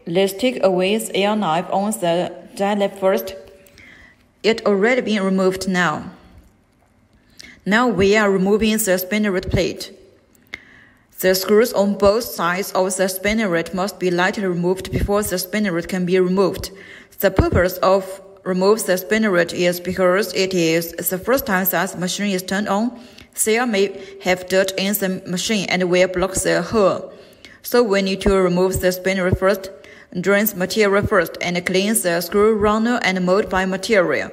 Let's take away the air knife on the die lab first. It's already been removed now. Now we are removing the spinneret plate. The screws on both sides of the spinneret must be lightly removed before the spinneret can be removed. The purpose of remove the spinneret is because it is the first time that the machine is turned on. There may have dirt in the machine and will block the hole. So we need to remove the spinneret first, drain the material first, and clean the screw runner and mold by material.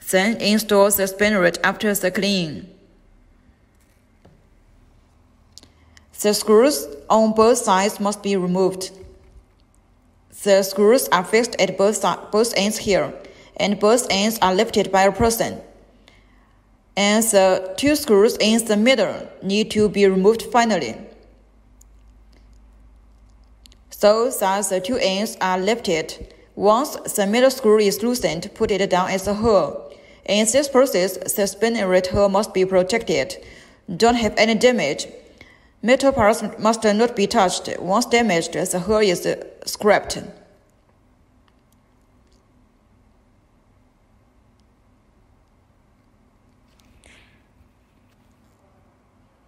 Then install the spinneret after the cleaning. The screws on both sides must be removed. The screws are fixed at both ends here, and both ends are lifted by a person. And the two screws in the middle need to be removed finally, so that the two ends are lifted. Once the middle screw is loosened, put it down as a hole. In this process, the spinneret hole must be protected. Don't have any damage. Metal parts must not be touched. Once damaged, the hole is scrapped.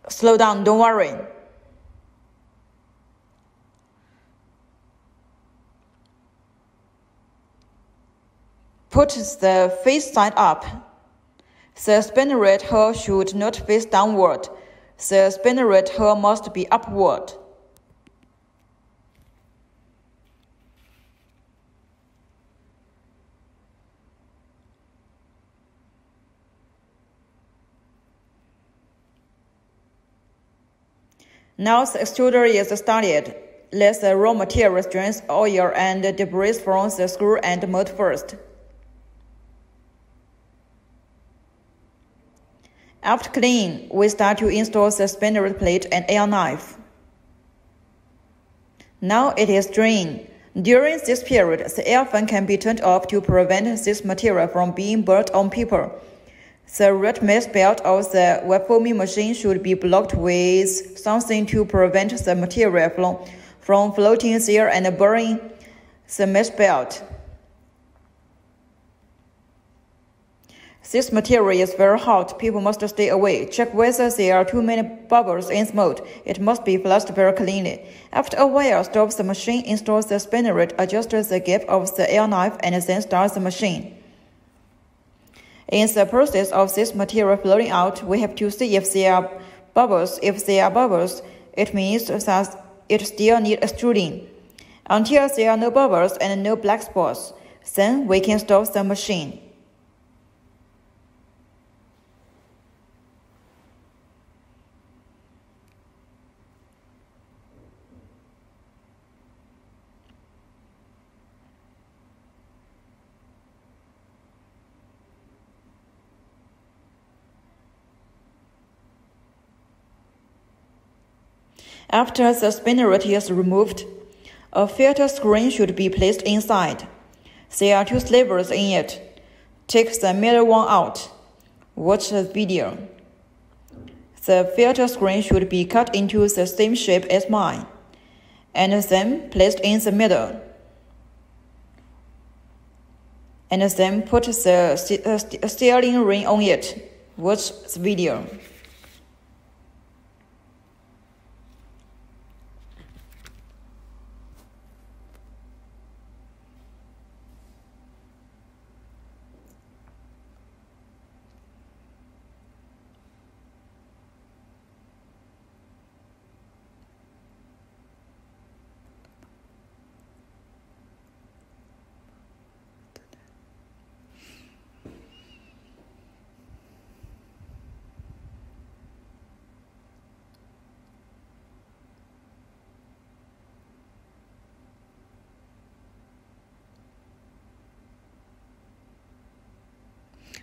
Slow down, don't worry. Put the face side up. The spinneret hole should not face downward. The spinneret hole must be upward. Now the extruder is started. Let the raw materials drain oil and debris from the screw and mold first. After cleaning, we start to install the spinneret plate and air knife. Now it is drained. During this period, the air fan can be turned off to prevent this material from being burnt on paper. The red mesh belt of the web forming machine should be blocked with something to prevent the material from floating there and burning the mesh belt. This material is very hot. People must stay away. Check whether there are too many bubbles in the mold. It must be flushed very cleanly. After a while, stop the machine, install the spinneret, adjust the gap of the air knife, and then start the machine. In the process of this material flowing out, we have to see if there are bubbles. If there are bubbles, it means that it still needs extruding. Until there are no bubbles and no black spots, then we can stop the machine. After the spinneret is removed, a filter screen should be placed inside. There are two slivers in it. Take the middle one out. Watch the video. The filter screen should be cut into the same shape as mine, and then placed in the middle. And then put the steering ring on it. Watch the video.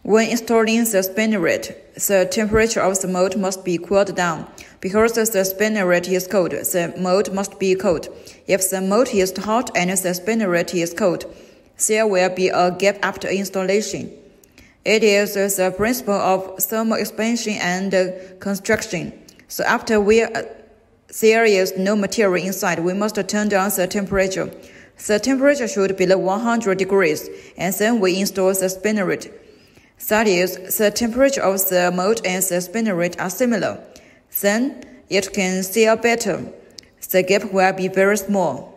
When installing the spinneret, the temperature of the mold must be cooled down. Because the spinneret is cold, the mold must be cold. If the mold is hot and the spinneret is cold, there will be a gap after installation. It is the principle of thermal expansion and construction. So after we there is no material inside, we must turn down the temperature. The temperature should be below 100 degrees, and then we install the spinneret. That is, the temperature of the mold and the spinneret are similar. Then it can seal better. The gap will be very small.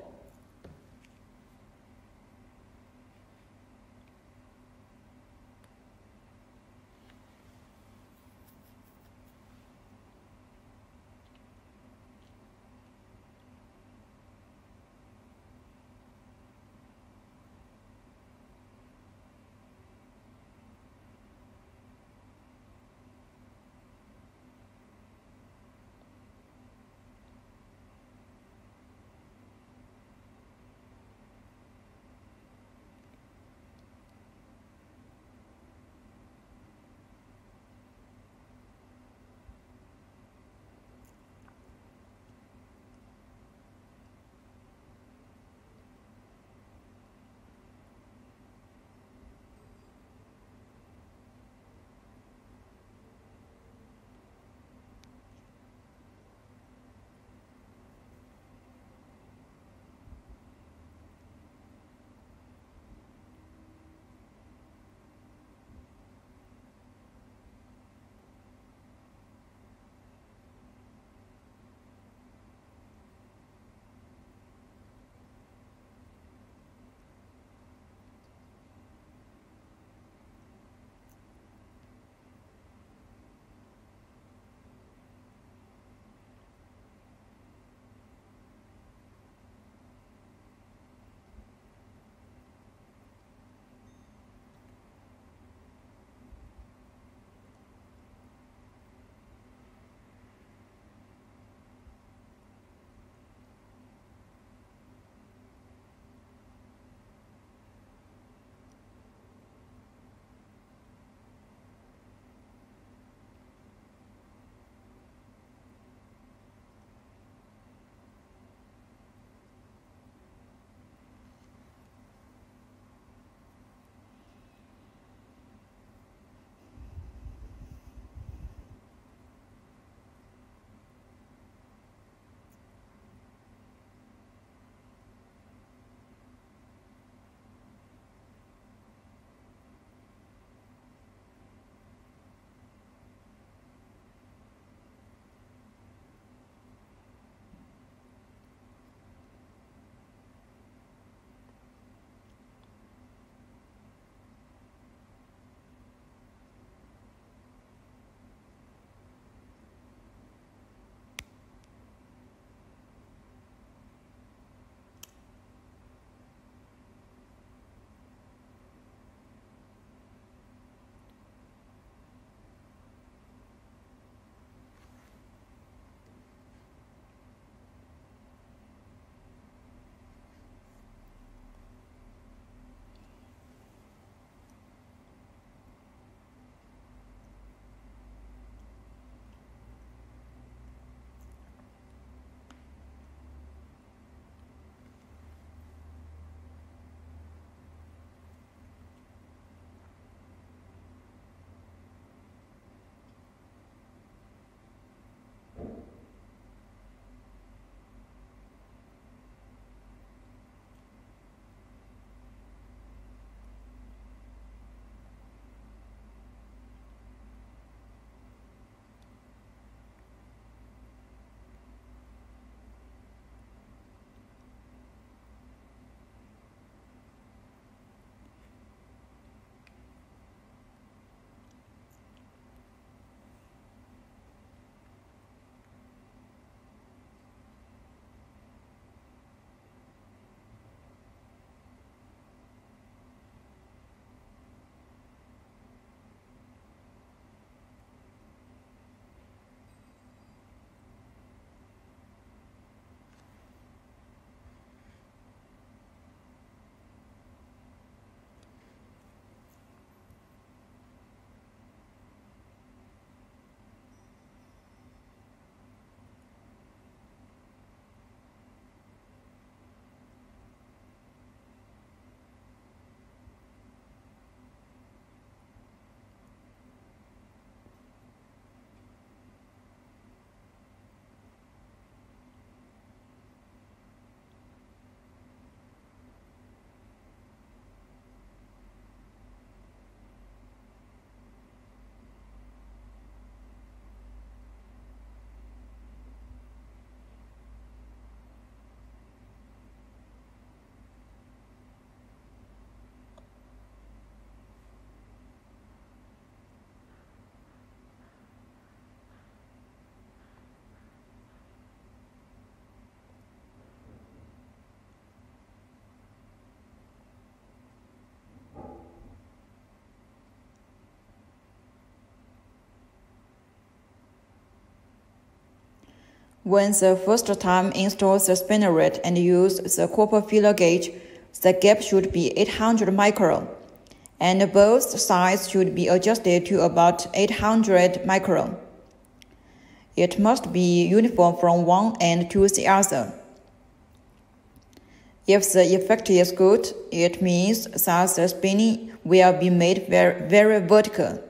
When the first time install the spinneret and use the copper filler gauge, the gap should be 800 micron, and both sides should be adjusted to about 800 micron. It must be uniform from one end to the other. If the effect is good, it means that the spinning will be made very vertical.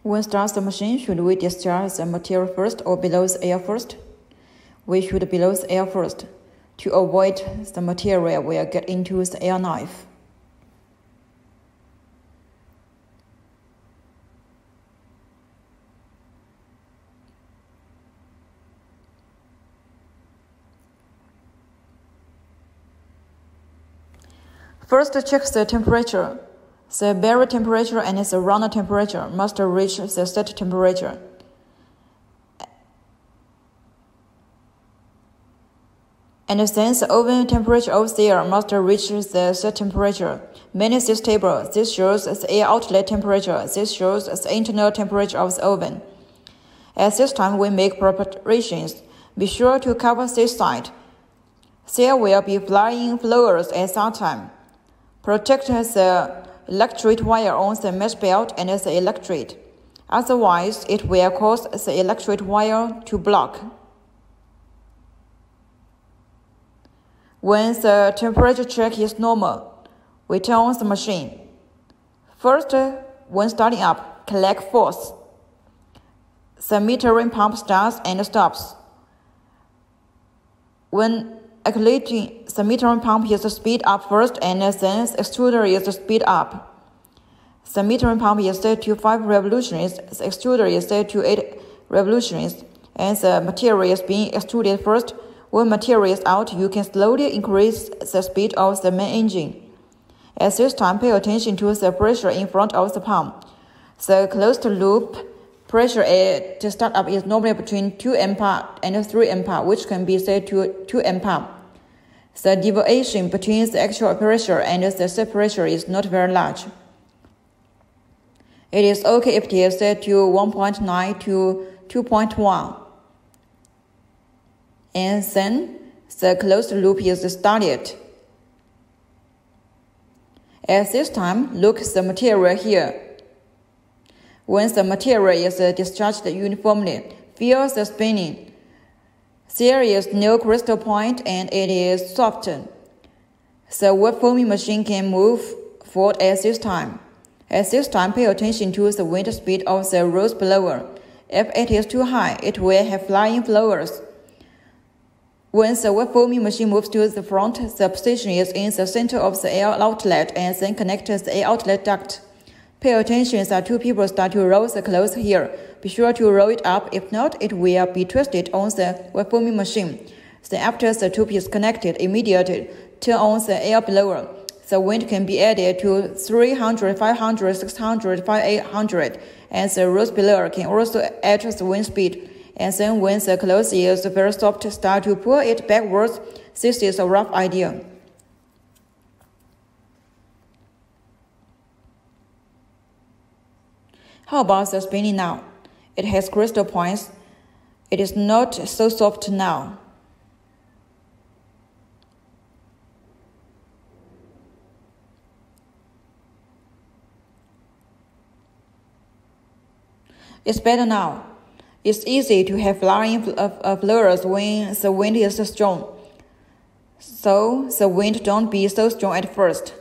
When start the machine, should we discharge the material first or below the air first? We should below the air first, to avoid the material will get into the air knife. First, check the temperature. The barrel temperature and the runner temperature must reach the set temperature. And then the oven temperature of the air must reach the set temperature. Manage this table. This shows the air outlet temperature. This shows the internal temperature of the oven. At this time, we make preparations. Be sure to cover this side. There will be flying flowers at that time. Protect the electric wire on the mesh belt and the electric. Otherwise, it will cause the electric wire to block. When the temperature check is normal, we turn on the machine. First, when starting up, collect force. The metering pump starts and stops. When activating, the metering pump is speed up first and then the extruder is speed up. The metering pump is set to 5 revolutions, the extruder is set to 8 revolutions, and the material is being extruded first. When material is out, you can slowly increase the speed of the main engine. At this time, pay attention to the pressure in front of the pump. The closed loop pressure at the startup is normally between 2 MPa and 3 MPa, which can be set to 2 MPa. The deviation between the actual pressure and the set pressure is not very large. It is okay if it is set to 1.9 to 2.1. And then the closed loop is started. At this time, look at the material here. When the material is discharged uniformly, feel the spinning. There is no crystal point and it is soft. The wet forming machine can move forward at this time. At this time, pay attention to the wind speed of the rose blower. If it is too high, it will have flying flowers. When the wet forming machine moves to the front, the position is in the center of the air outlet and then connects the air outlet duct. Pay attention that two people start to roll the cloth here. Be sure to roll it up, if not, it will be twisted on the wet forming machine. Then after the tube is connected, immediately turn on the air blower. The wind can be added to 300, 500, 600, 800, and the rose blower can also add the wind speed. And then when the cloth is very soft, start to pull it backwards. This is a rough idea. How about the spinning now? It has crystal points. It is not so soft now. It's better now. It's easy to have flying flowers when the wind is strong. So the wind don't be so strong at first.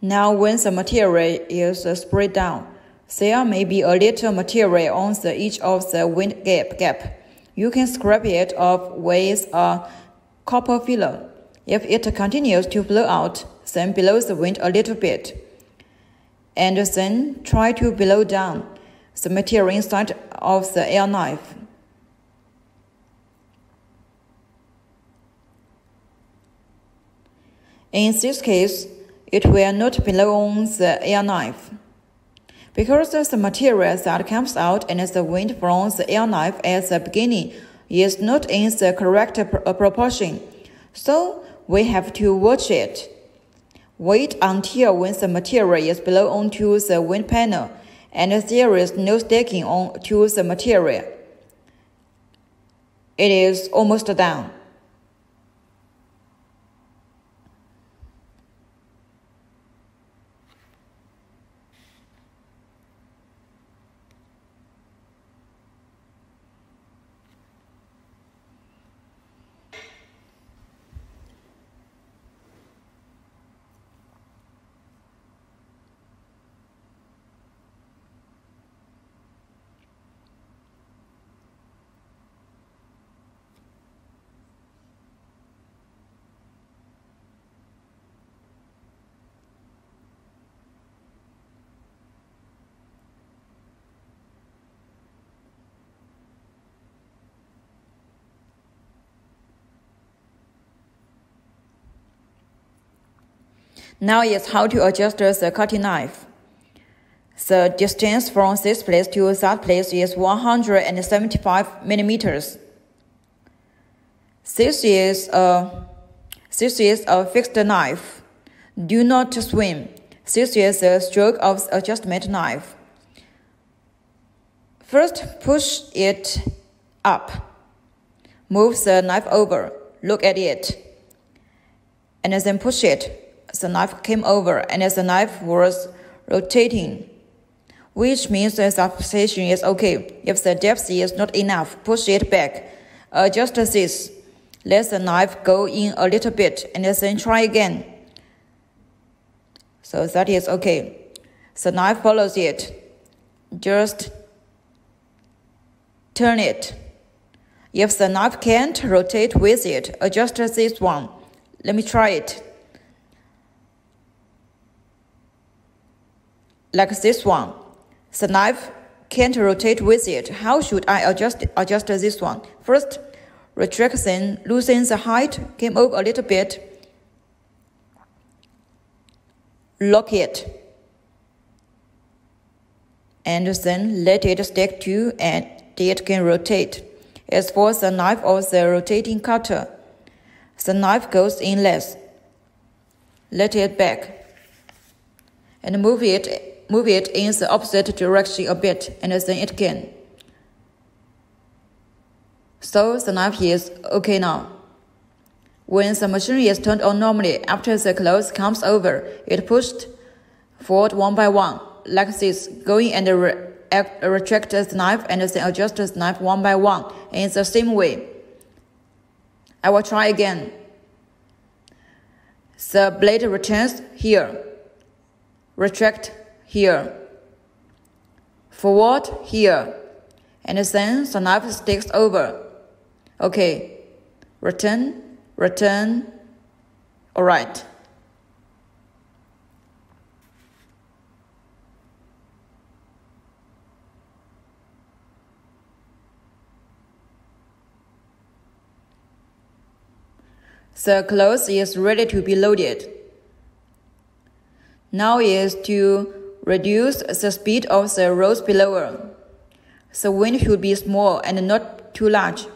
Now when the material is spread down, there may be a little material on the edge of the wind gap. You can scrape it off with a copper filler. If it continues to blow out, then blow the wind a little bit. And then try to blow down the material inside of the air knife. In this case, it will not blow on the air knife. Because the material that comes out and the wind from the air knife at the beginning is not in the correct proportion, so we have to watch it. Wait until when the material is blown onto the wind panel and there is no sticking onto the material. It is almost done. Now is how to adjust the cutting knife. The distance from this place to that place is 175 millimeters. This is a fixed knife. Do not swim. This is a stroke of adjustment knife. First, push it up. Move the knife over. Look at it. And then push it. The knife came over and the knife was rotating, which means that the position is okay. If the depth is not enough, push it back. Adjust this. Let the knife go in a little bit and then try again. So that is okay. The knife follows it. Just turn it. If the knife can't rotate with it, adjust this one. Let me try it. Like this one. The knife can't rotate with it. How should I adjust this one? First, retract, then loosen the height, came over a little bit. Lock it. And then let it stick to and it can rotate. As for the knife or the rotating cutter, the knife goes in less. Let it back. And move it in the opposite direction a bit, and then it can. So the knife is okay now. When the machinery is turned on normally, after the cloth comes over, it pushed forward one by one, like this, going and retract the knife and then adjust the knife one by one in the same way. I will try again. The blade returns here, retract here, forward here, and then the knife sticks over. Okay, return, all right. The cloth is ready to be loaded. Now is to reduce the speed of the rows below. The wind should be small and not too large.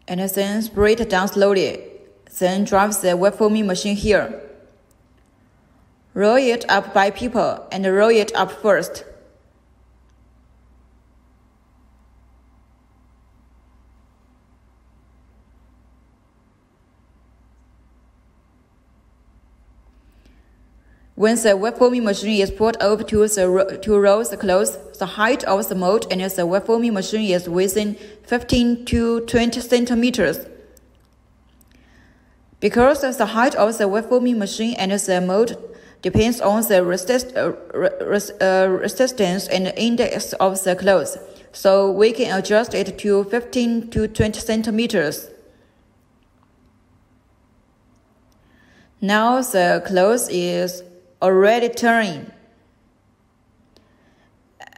And then spray it down slowly. Then drive the web forming machine here. Roll it up by people and roll it up first. When the web forming machine is put over to roll the cloth, the height of the mold and the web forming machine is within 15 to 20 centimeters. Because the height of the web forming machine and the mold depends on the resistance and index of the cloth, so we can adjust it to 15 to 20 centimeters. Now the cloth is already turning.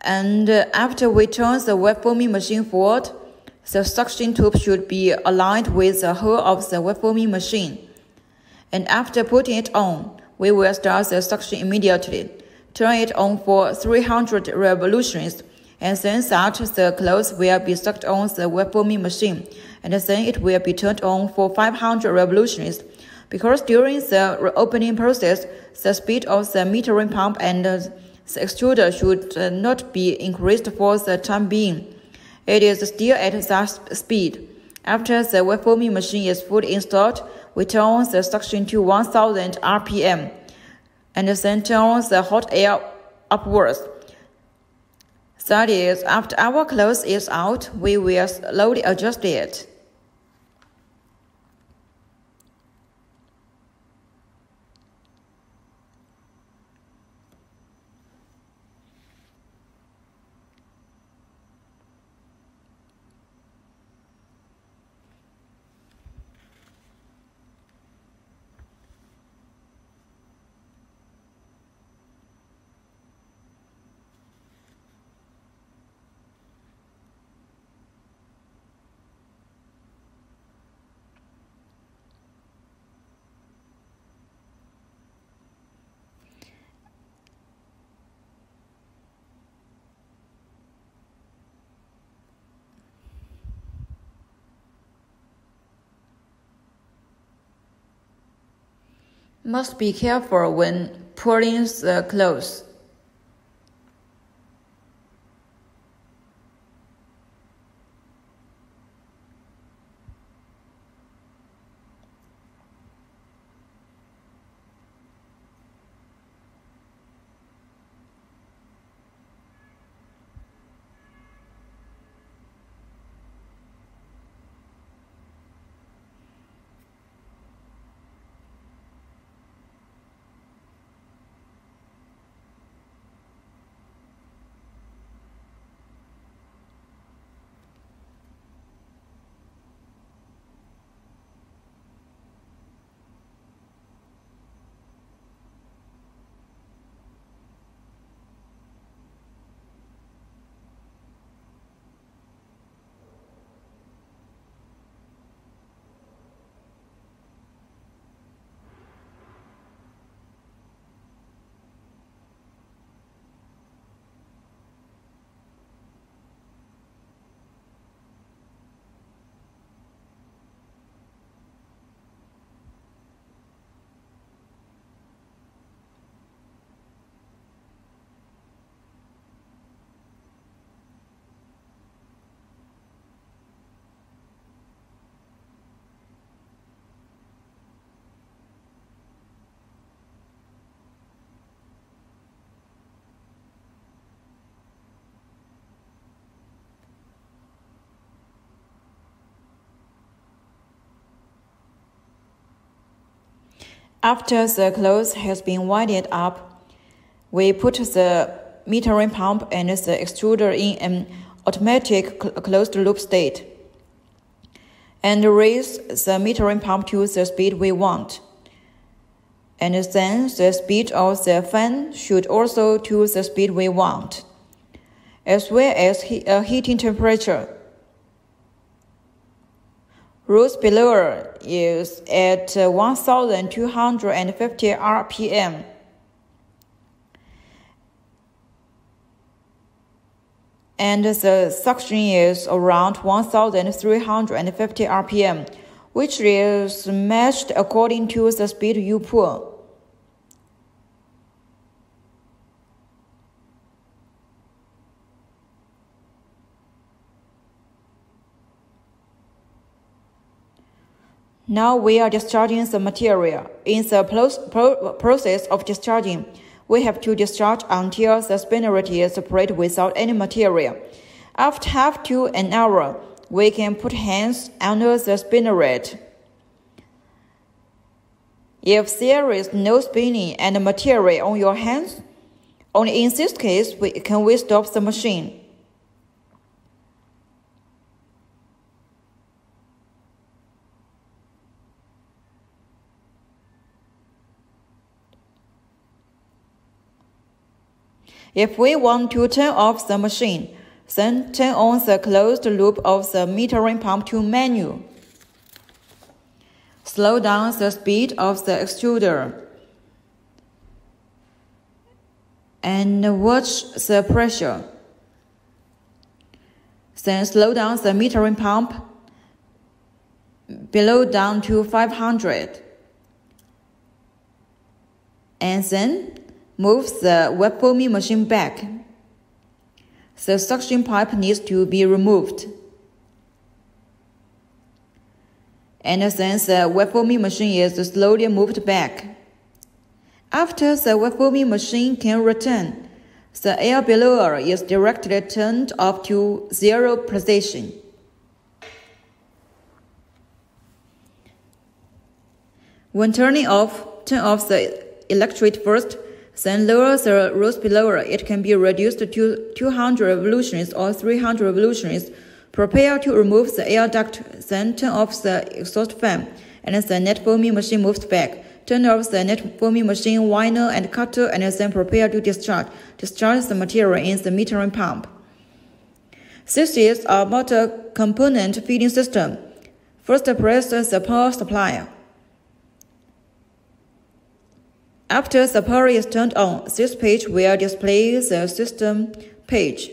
And after we turn the web forming machine forward, the suction tube should be aligned with the hull of the web forming machine. And after putting it on, we will start the suction immediately. Turn it on for 300 revolutions, and then that the cloth will be sucked on the web forming machine, and then it will be turned on for 500 revolutions. Because during the opening process, the speed of the metering pump and the extruder should not be increased for the time being. It is still at that speed. After the web forming machine is fully installed, we turn the suction to 1000 RPM and then turn the hot air upwards. That is, after our cloth is out, we will slowly adjust it. Must be careful when pulling the cloth. After the cloth has been winded up, we put the metering pump and the extruder in an automatic closed-loop state, and raise the metering pump to the speed we want. And then the speed of the fan should also to the speed we want, as well as heating temperature. Machinery-Lora is at 1250 RPM. And the suction is around 1350 RPM, which is matched according to the speed you pull. Now we are discharging the material. In the process of discharging, we have to discharge until the spinneret is separate without any material. After an hour, we can put hands under the spinneret. If there is no spinning and material on your hands, only in this case can we stop the machine. If we want to turn off the machine, then turn on the closed loop of the metering pump to manual. Slow down the speed of the extruder and watch the pressure. Then slow down the metering pump below down to 500. And then move the wet foaming machine back. The suction pipe needs to be removed. And then the wet foaming machine is slowly moved back. After the wet foaming machine can return, the air blower is directly turned off to 0 position. When turn off the electrode first, then lower the Machinery-Lora. It can be reduced to 200 revolutions or 300 revolutions. Prepare to remove the air duct, then turn off the exhaust fan, and the net foaming machine moves back. Turn off the net foaming machine winder and cutter, and then prepare to discharge. Discharge the material in the metering pump. This is a motor component feeding system. First, press the power supply. After the power is turned on, this page will display the system page.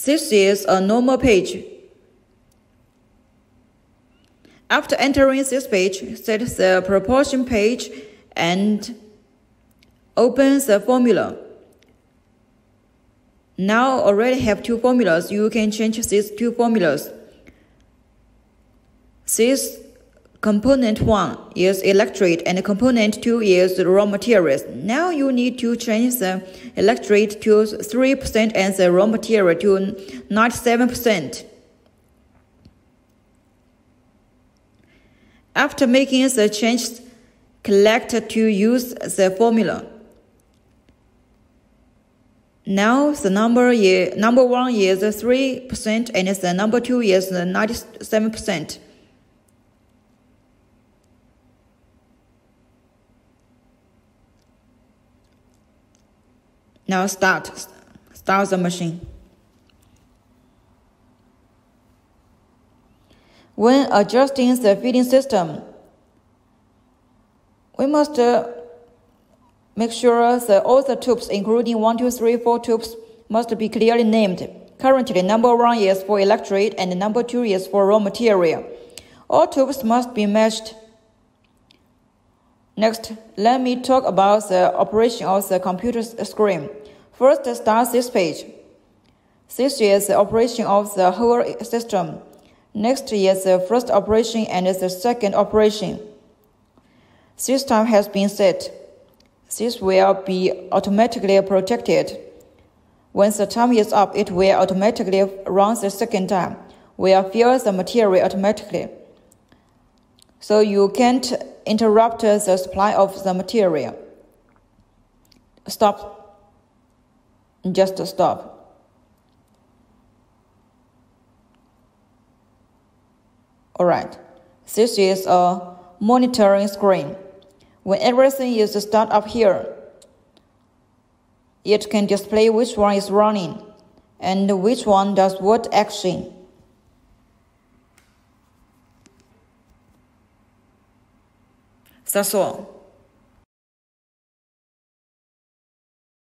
This is a normal page. After entering this page, set the proportion page and open the formula. Now already have 2 formulas. You can change these 2 formulas. This component 1 is electrode and component 2 is raw materials. Now you need to change the electrode to 3% and the raw material to 97%. After making the change, select to use the formula. Now the number 1 is 3% and the number 2 is 97%. Now start the machine. When adjusting the feeding system, we must make sure that all the tubes, including 1, 2, 3, 4 tubes, must be clearly named. Currently, number 1 is for electrode and number 2 is for raw material. All tubes must be matched. Next, let me talk about the operation of the computer screen. First, start this page. This is the operation of the whole system. Next is the first operation and the second operation. This time has been set. This will be automatically protected. Once the time is up, it will automatically run the second time. Will fill the material automatically. So you can't interrupt the supply of the material. Stop. Just stop. Alright, this is a monitoring screen. When everything is start up here, it can display which one is running and which one does what action. That's all.